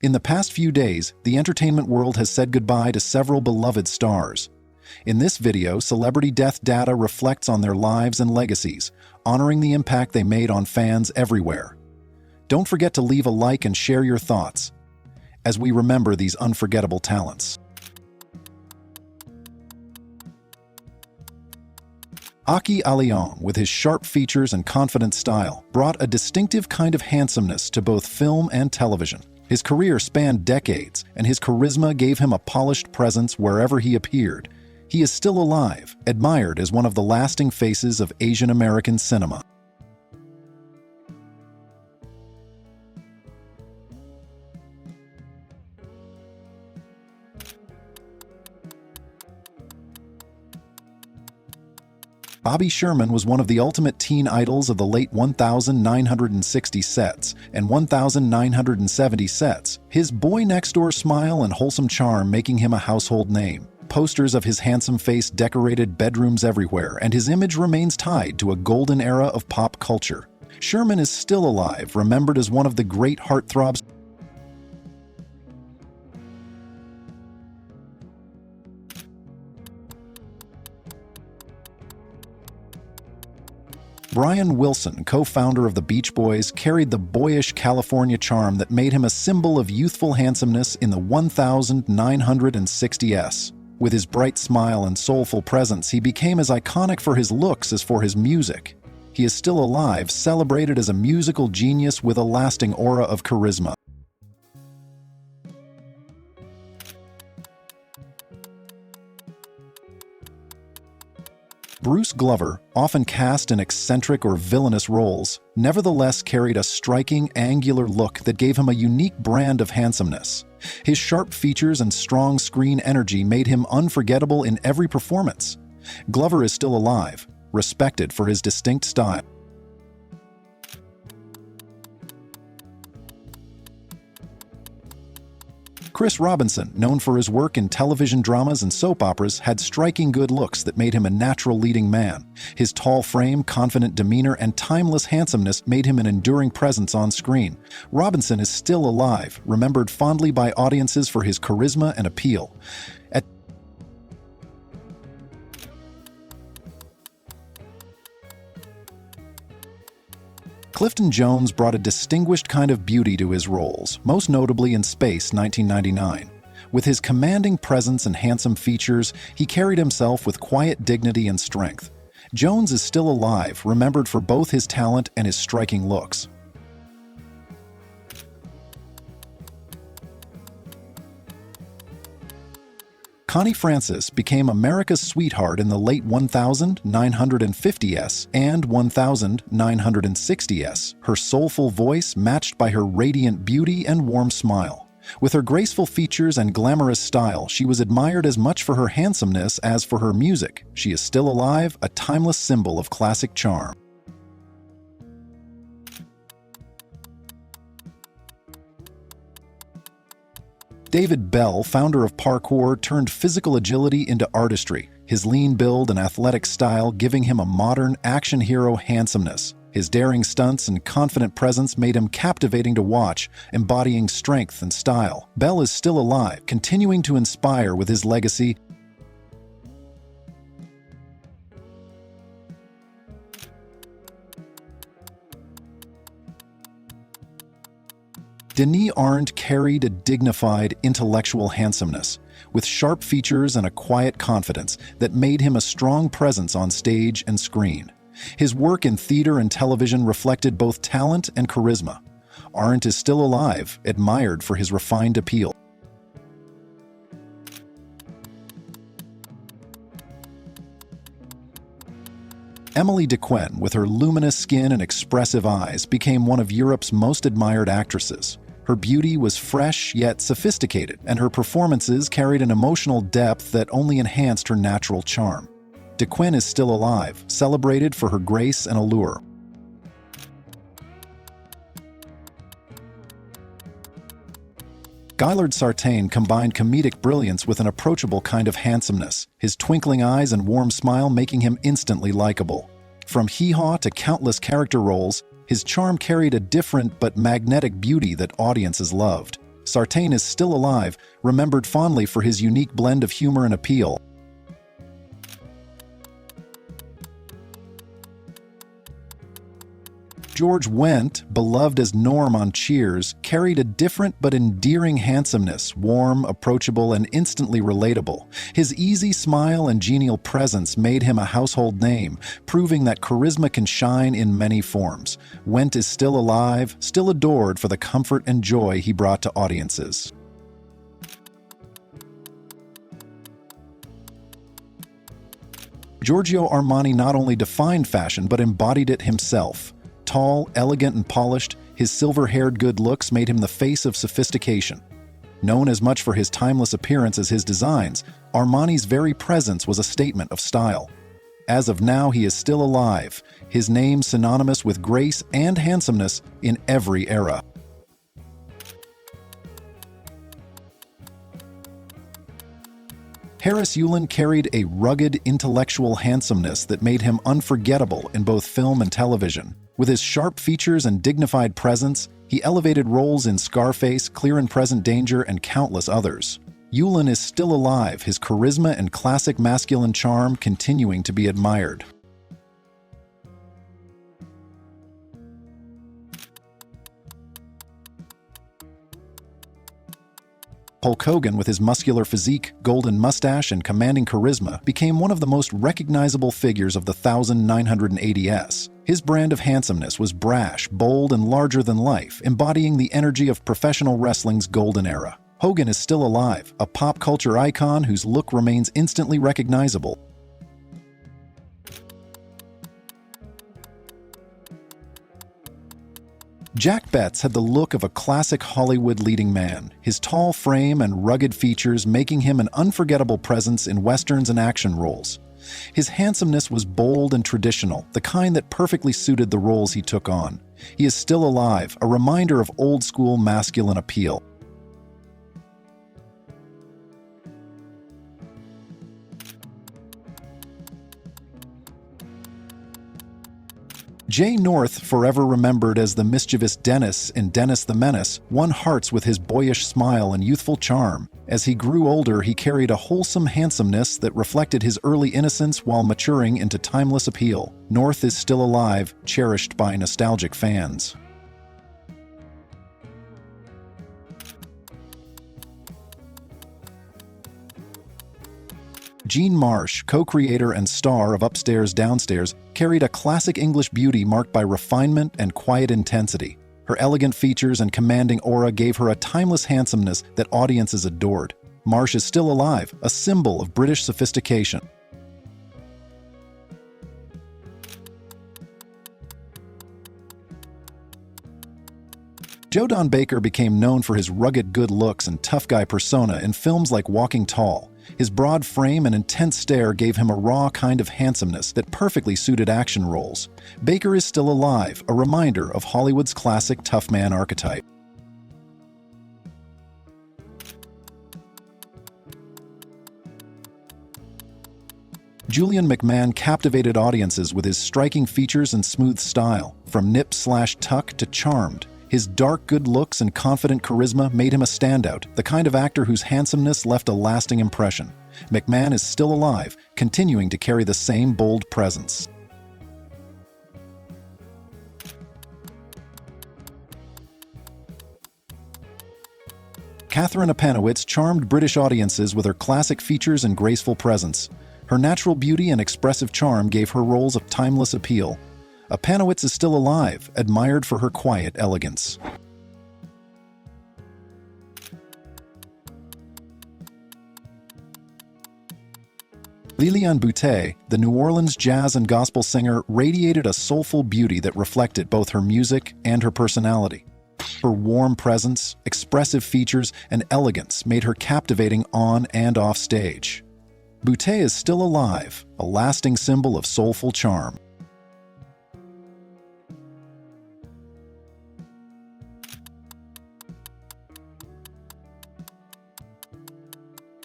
In the past few days, the entertainment world has said goodbye to several beloved stars. In this video, Celebrity Death Data reflects on their lives and legacies, honoring the impact they made on fans everywhere. Don't forget to leave a like and share your thoughts as we remember these unforgettable talents. Aki Aliong, with his sharp features and confident style, brought a distinctive kind of handsomeness to both film and television. His career spanned decades, and his charisma gave him a polished presence wherever he appeared. He is still alive, admired as one of the lasting faces of Asian American cinema. Bobby Sherman was one of the ultimate teen idols of the late 1960 sets and 1970 sets, his boy-next-door smile and wholesome charm making him a household name. Posters of his handsome face decorated bedrooms everywhere, and his image remains tied to a golden era of pop culture. Sherman is still alive, remembered as one of the great heartthrobs. Brian Wilson, co-founder of the Beach Boys, carried the boyish California charm that made him a symbol of youthful handsomeness in the 1960s. With his bright smile and soulful presence, he became as iconic for his looks as for his music. He is still alive, celebrated as a musical genius with a lasting aura of charisma. Bruce Glover, often cast in eccentric or villainous roles, nevertheless carried a striking, angular look that gave him a unique brand of handsomeness. His sharp features and strong screen energy made him unforgettable in every performance. Glover is still alive, respected for his distinct style. Chris Robinson, known for his work in television dramas and soap operas, had striking good looks that made him a natural leading man. His tall frame, confident demeanor, and timeless handsomeness made him an enduring presence on screen. Robinson is still alive, remembered fondly by audiences for his charisma and appeal. Clifton Jones brought a distinguished kind of beauty to his roles, most notably in Space 1999. With his commanding presence and handsome features, he carried himself with quiet dignity and strength. Jones is still alive, remembered for both his talent and his striking looks. Connie Francis became America's sweetheart in the late 1950s and 1960s, her soulful voice matched by her radiant beauty and warm smile. With her graceful features and glamorous style, she was admired as much for her handsomeness as for her music. She is still alive, a timeless symbol of classic charm. David Bell, founder of parkour, turned physical agility into artistry, his lean build and athletic style giving him a modern action hero handsomeness. His daring stunts and confident presence made him captivating to watch, embodying strength and style. Bell is still alive, continuing to inspire with his legacy. Denis Arndt carried a dignified, intellectual handsomeness, with sharp features and a quiet confidence that made him a strong presence on stage and screen. His work in theater and television reflected both talent and charisma. Arndt is still alive, admired for his refined appeal. Emily DeQuinn, with her luminous skin and expressive eyes, became one of Europe's most admired actresses. Her beauty was fresh yet sophisticated, and her performances carried an emotional depth that only enhanced her natural charm. DeQuinn is still alive, celebrated for her grace and allure. Gaillard Sartain combined comedic brilliance with an approachable kind of handsomeness, his twinkling eyes and warm smile making him instantly likable. From hee-haw to countless character roles, his charm carried a different but magnetic beauty that audiences loved. Sartain is still alive, remembered fondly for his unique blend of humor and appeal. George Wendt, beloved as Norm on Cheers, carried a different but endearing handsomeness, warm, approachable, and instantly relatable. His easy smile and genial presence made him a household name, proving that charisma can shine in many forms. Wendt is still alive, still adored for the comfort and joy he brought to audiences. Giorgio Armani not only defined fashion but embodied it himself. Tall, elegant, and polished, his silver-haired good looks made him the face of sophistication. Known as much for his timeless appearance as his designs, Armani's very presence was a statement of style. As of now, he is still alive, his name synonymous with grace and handsomeness in every era. Harris Yulin carried a rugged, intellectual handsomeness that made him unforgettable in both film and television. With his sharp features and dignified presence, he elevated roles in Scarface, Clear and Present Danger, and countless others. Yulin is still alive, his charisma and classic masculine charm continuing to be admired. Hulk Hogan, with his muscular physique, golden mustache, and commanding charisma, became one of the most recognizable figures of the 1980s. His brand of handsomeness was brash, bold, and larger than life, embodying the energy of professional wrestling's golden era. Hogan is still alive, a pop culture icon whose look remains instantly recognizable. Jack Betts had the look of a classic Hollywood leading man, his tall frame and rugged features making him an unforgettable presence in westerns and action roles. His handsomeness was bold and traditional, the kind that perfectly suited the roles he took on. He is still alive, a reminder of old-school masculine appeal. Jay North, forever remembered as the mischievous Dennis in Dennis the Menace, won hearts with his boyish smile and youthful charm. As he grew older, he carried a wholesome handsomeness that reflected his early innocence while maturing into timeless appeal. North is still alive, cherished by nostalgic fans. Jean Marsh, co-creator and star of Upstairs, Downstairs, carried a classic English beauty marked by refinement and quiet intensity. Her elegant features and commanding aura gave her a timeless handsomeness that audiences adored. Marsh is still alive, a symbol of British sophistication. Joe Don Baker became known for his rugged good looks and tough guy persona in films like Walking Tall. His broad frame and intense stare gave him a raw kind of handsomeness that perfectly suited action roles. Baker is still alive, a reminder of Hollywood's classic tough man archetype. Julian McMahon captivated audiences with his striking features and smooth style. From nip/tuck to charmed, his dark good looks and confident charisma made him a standout, the kind of actor whose handsomeness left a lasting impression. McMahon is still alive, continuing to carry the same bold presence. Catherine Apanowitz charmed British audiences with her classic features and graceful presence. Her natural beauty and expressive charm gave her roles a timeless appeal. Apanowitz is still alive, admired for her quiet elegance. Liliane Boutet, the New Orleans jazz and gospel singer, radiated a soulful beauty that reflected both her music and her personality. Her warm presence, expressive features, and elegance made her captivating on and off stage. Boutet is still alive, a lasting symbol of soulful charm.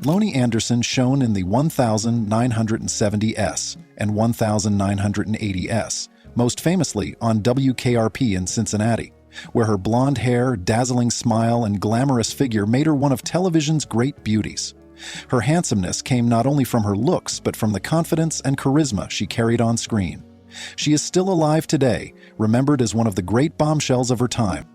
Lonnie Anderson shone in the 1970S and 1980S, most famously on WKRP in Cincinnati. where her blonde hair, dazzling smile, and glamorous figure made her one of television's great beauties. Her handsomeness came not only from her looks, but from the confidence and charisma she carried on screen. She is still alive today, remembered as one of the great bombshells of her time.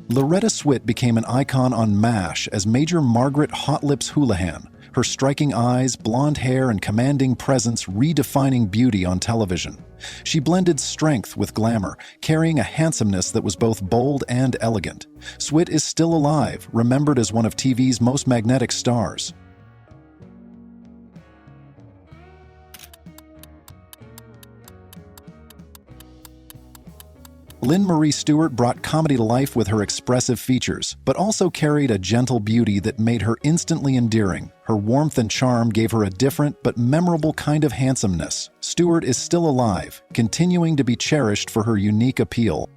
Loretta Swit became an icon on MASH as Major Margaret Hot Lips Houlihan, her striking eyes, blonde hair, and commanding presence redefining beauty on television. She blended strength with glamour, carrying a handsomeness that was both bold and elegant. Swit is still alive, remembered as one of TV's most magnetic stars. Lynn Marie Stewart brought comedy to life with her expressive features, but also carried a gentle beauty that made her instantly endearing. Her warmth and charm gave her a different but memorable kind of handsomeness. Stewart is still alive, continuing to be cherished for her unique appeal.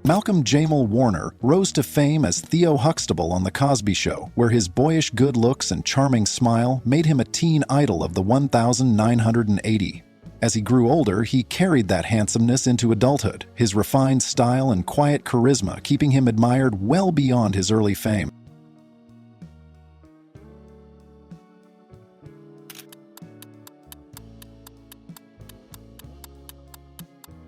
Malcolm Jamal Warner rose to fame as Theo Huxtable on The Cosby Show, where his boyish good looks and charming smile made him a teen idol of the 1980. As he grew older, he carried that handsomeness into adulthood, his refined style and quiet charisma keeping him admired well beyond his early fame.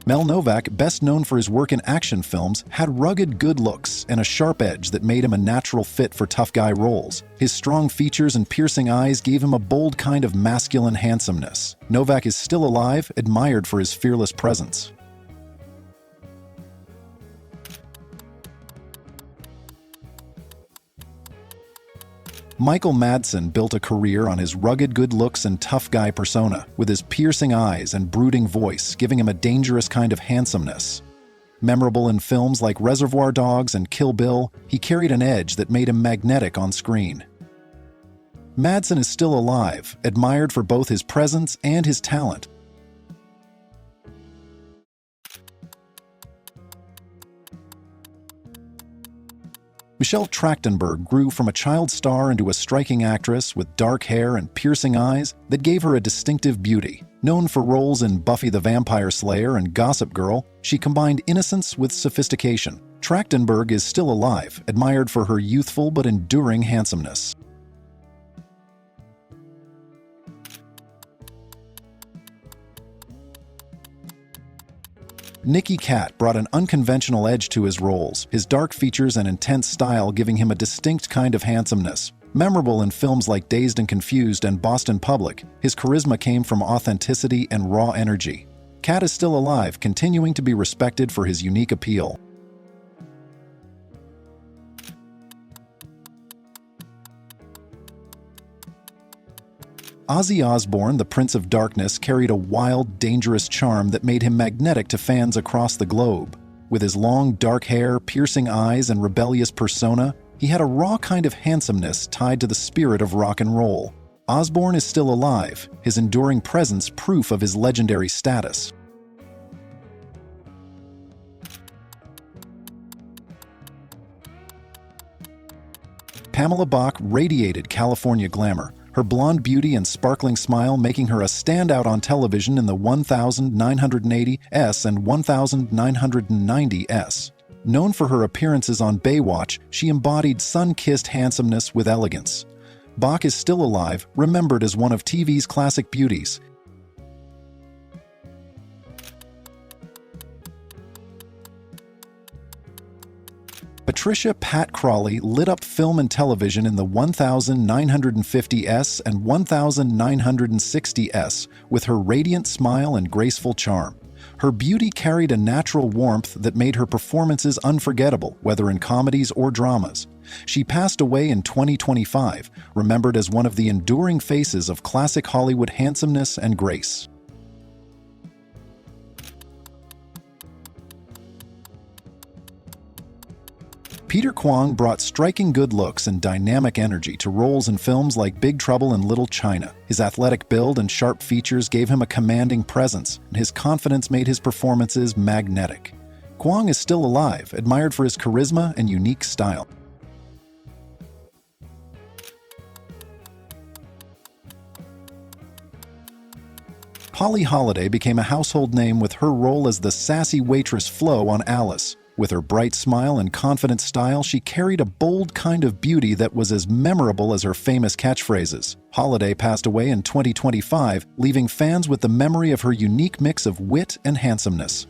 Mel Novak, best known for his work in action films, had rugged good looks and a sharp edge that made him a natural fit for tough guy roles. His strong features and piercing eyes gave him a bold kind of masculine handsomeness. Novak is still alive, admired for his fearless presence. Michael Madsen built a career on his rugged good looks and tough guy persona, with his piercing eyes and brooding voice giving him a dangerous kind of handsomeness. Memorable in films like Reservoir Dogs and Kill Bill, he carried an edge that made him magnetic on screen. Madsen is still alive, admired for both his presence and his talent. Michelle Trachtenberg grew from a child star into a striking actress with dark hair and piercing eyes that gave her a distinctive beauty. Known for roles in Buffy the Vampire Slayer and Gossip Girl, she combined innocence with sophistication. Trachtenberg is still alive, admired for her youthful but enduring handsomeness. Nicky Katt brought an unconventional edge to his roles, his dark features and intense style giving him a distinct kind of handsomeness. Memorable in films like Dazed and Confused and Boston Public, his charisma came from authenticity and raw energy. Katt is still alive, continuing to be respected for his unique appeal. Ozzy Osbourne, the Prince of Darkness, carried a wild, dangerous charm that made him magnetic to fans across the globe. With his long, dark hair, piercing eyes, and rebellious persona, he had a raw kind of handsomeness tied to the spirit of rock and roll. Osbourne is still alive, his enduring presence proof of his legendary status. Pamela Bach radiated California glamour, her blonde beauty and sparkling smile making her a standout on television in the 1980s and 1990s. Known for her appearances on Baywatch, she embodied sun-kissed handsomeness with elegance. Bach is still alive, remembered as one of TV's classic beauties. Patricia Pat Crawley lit up film and television in the 1950s and 1960s with her radiant smile and graceful charm. Her beauty carried a natural warmth that made her performances unforgettable, whether in comedies or dramas. She passed away in 2025, remembered as one of the enduring faces of classic Hollywood handsomeness and grace. Peter Kwong brought striking good looks and dynamic energy to roles in films like Big Trouble in Little China. His athletic build and sharp features gave him a commanding presence, and his confidence made his performances magnetic. Kwong is still alive, admired for his charisma and unique style. Holly Holiday became a household name with her role as the sassy waitress Flo on Alice. With her bright smile and confident style, she carried a bold kind of beauty that was as memorable as her famous catchphrases. Holiday passed away in 2025, leaving fans with the memory of her unique mix of wit and handsomeness.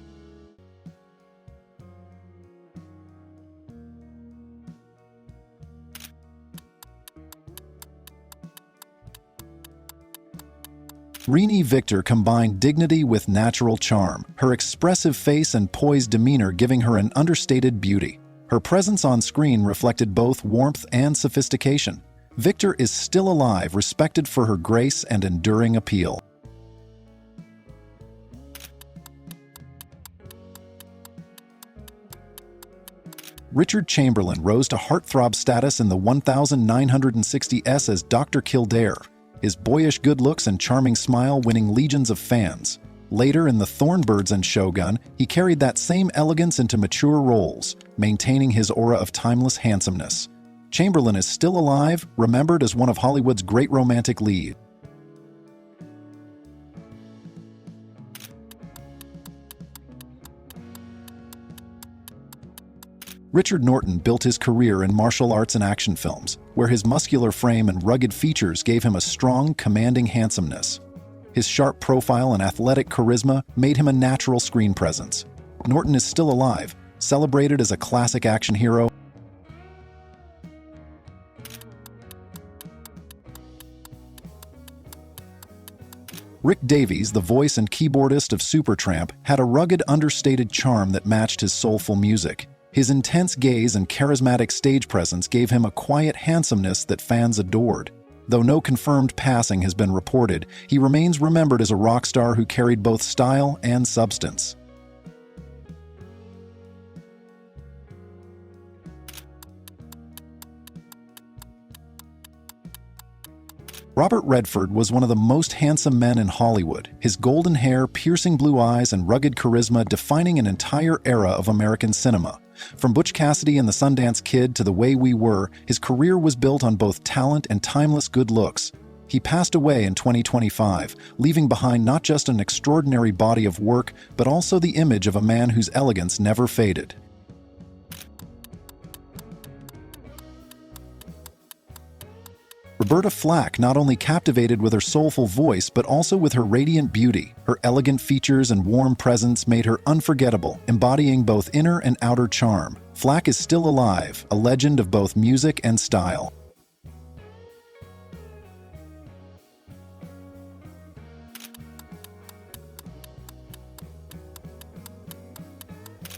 Renée Victor combined dignity with natural charm, her expressive face and poised demeanor giving her an understated beauty. Her presence on screen reflected both warmth and sophistication. Victor is still alive, respected for her grace and enduring appeal. Richard Chamberlain rose to heartthrob status in the 1960s as Dr. Kildare, his boyish good looks and charming smile winning legions of fans. Later in The Thornbirds and Shogun, he carried that same elegance into mature roles, maintaining his aura of timeless handsomeness. Chamberlain is still alive, remembered as one of Hollywood's great romantic leads. Richard Norton built his career in martial arts and action films, where his muscular frame and rugged features gave him a strong, commanding handsomeness. His sharp profile and athletic charisma made him a natural screen presence. Norton is still alive, celebrated as a classic action hero. Rick Davies, the voice and keyboardist of Supertramp, had a rugged, understated charm that matched his soulful music. His intense gaze and charismatic stage presence gave him a quiet handsomeness that fans adored. Though no confirmed passing has been reported, he remains remembered as a rock star who carried both style and substance. Robert Redford was one of the most handsome men in Hollywood, his golden hair, piercing blue eyes, and rugged charisma defining an entire era of American cinema. From Butch Cassidy and the Sundance Kid to The Way We Were, his career was built on both talent and timeless good looks. He passed away in 2025, leaving behind not just an extraordinary body of work, but also the image of a man whose elegance never faded. Roberta Flack not only captivated with her soulful voice, but also with her radiant beauty. Her elegant features and warm presence made her unforgettable, embodying both inner and outer charm. Flack is still alive, a legend of both music and style.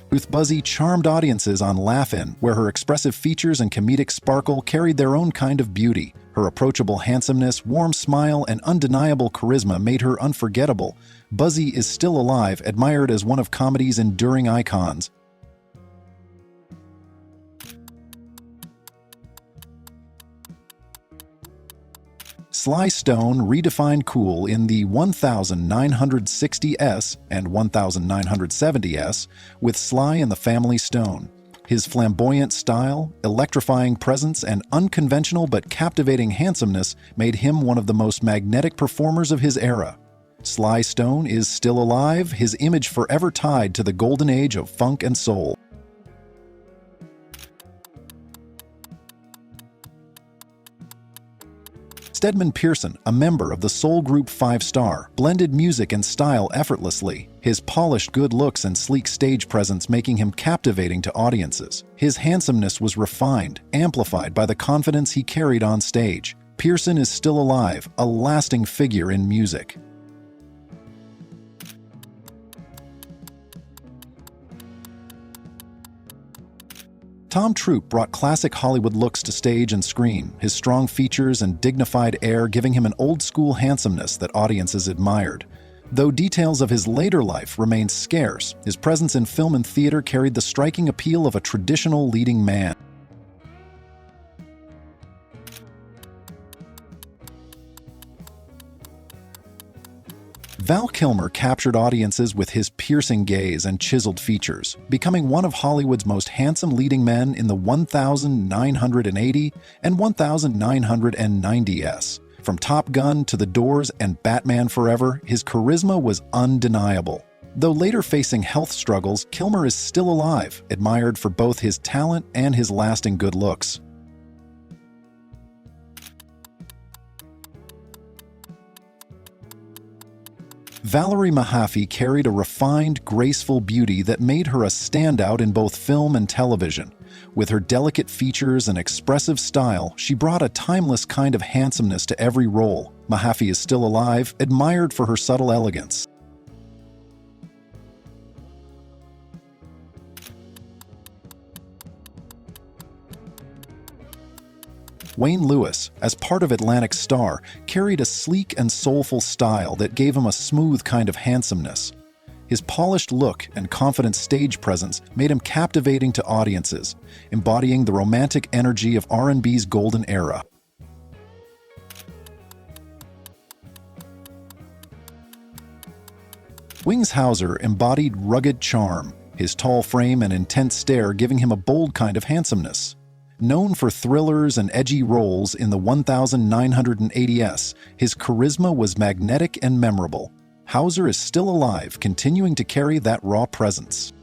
Ruth Buzzy charmed audiences on Laugh-In, where her expressive features and comedic sparkle carried their own kind of beauty. Her approachable handsomeness, warm smile, and undeniable charisma made her unforgettable. Buzzy is still alive, admired as one of comedy's enduring icons. Sly Stone redefined cool in the 1960s and 1970s with Sly and the Family Stone. His flamboyant style, electrifying presence, and unconventional but captivating handsomeness made him one of the most magnetic performers of his era. Sly Stone is still alive, his image forever tied to the golden age of funk and soul. Stedman Pearson, a member of the soul group Five Star, blended music and style effortlessly, his polished good looks and sleek stage presence making him captivating to audiences. His handsomeness was refined, amplified by the confidence he carried on stage. Pearson is still alive, a lasting figure in music. Tom Troop brought classic Hollywood looks to stage and screen, his strong features and dignified air giving him an old-school handsomeness that audiences admired. Though details of his later life remained scarce, his presence in film and theater carried the striking appeal of a traditional leading man. Val Kilmer captured audiences with his piercing gaze and chiseled features, becoming one of Hollywood's most handsome leading men in the 1980 and 1990s. From Top Gun to The Doors and Batman Forever, his charisma was undeniable. Though later facing health struggles, Kilmer is still alive, admired for both his talent and his lasting good looks. Valerie Mahaffey carried a refined, graceful beauty that made her a standout in both film and television. With her delicate features and expressive style, she brought a timeless kind of handsomeness to every role. Mahaffey is still alive, admired for her subtle elegance. Wayne Lewis, as part of Atlantic's star, carried a sleek and soulful style that gave him a smooth kind of handsomeness. His polished look and confident stage presence made him captivating to audiences, embodying the romantic energy of R&B's golden era. Wings Hauser embodied rugged charm, his tall frame and intense stare giving him a bold kind of handsomeness. Known for thrillers and edgy roles in the 1980s, his charisma was magnetic and memorable. Hauser is still alive, continuing to carry that raw presence.